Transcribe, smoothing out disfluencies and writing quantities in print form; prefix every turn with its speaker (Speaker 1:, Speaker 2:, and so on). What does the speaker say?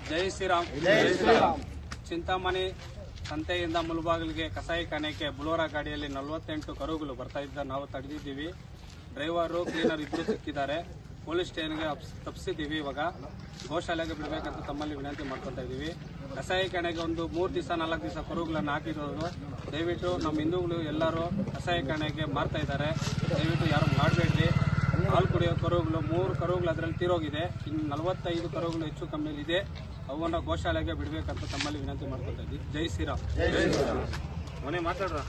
Speaker 1: ಜೈ ಶ್ರೀರಾಮ್. ಚಿಂತಾಮಣಿ ಸಂತೆಯಿಂದ ಮುಳಬಾಗಿಲಿಗೆ ಕಸಾಯಿಖಾನೆಗೆ ಬುಲೋರಾ ಗಾಡಿಯಲ್ಲಿ 48 ಕರುಗಳು ಬರ್ತಾ ಇದ್ದ ನಾವು ತಡೆದಿದ್ದೀವಿ. ಡ್ರೈವರು ಕ್ಲೀನರ್ ಇಬ್ಬರು ಸಿಕ್ಕಿದ್ದಾರೆ. ಪೊಲೀಸ್ ಸ್ಟೇಷನ್ಗೆ ತಪ್ಪಿಸಿದ್ದೀವಿ. ಇವಾಗ ಗೋಶಾಲೆಗೆ ಬಿಡಬೇಕಂತ ತಮ್ಮಲ್ಲಿ ವಿನಂತಿ ಮಾಡ್ಕೊತಾ ಇದ್ದೀವಿ. ಕಸಾಯಿಖಾನೆಗೆ ಒಂದು 3 ದಿವಸ 4 ದಿವಸ ಕರುಗಳನ್ನು ಹಾಕಿರೋದು. ದಯವಿಟ್ಟು ನಮ್ಮ ಹಿಂದೂಗಳು ಎಲ್ಲರೂ ಕಸಾಯಿಖಾನೆಗೆ ಮಾರ್ತಾ ಇದ್ದಾರೆ. ದಯವಿಟ್ಟು ಯಾರು ಮಾಡಬೇಡ್ರಿ. ಹಾಲು ಕುಡಿಯೋ ಕರುಗಳು 3 ಕರುಗಳು ಅದರಲ್ಲಿ ತೀರೋಗಿದೆ. ಇನ್ನು 45 ಕರುಗಳು ಹೆಚ್ಚು ಕಮ್ಮಿಯಲ್ಲಿದೆ. ಅವನ್ನು ಗೋಶಾಲೆಗೆ ಬಿಡಬೇಕಂತ ತಮ್ಮಲ್ಲಿ ವಿನಂತಿ ಮಾಡ್ಕೊತಾ ಇದ್ದೀವಿ. ಜೈ ಶ್ರೀರಾಮ್. ಮನೆ ಮಾತಾಡ್ರ.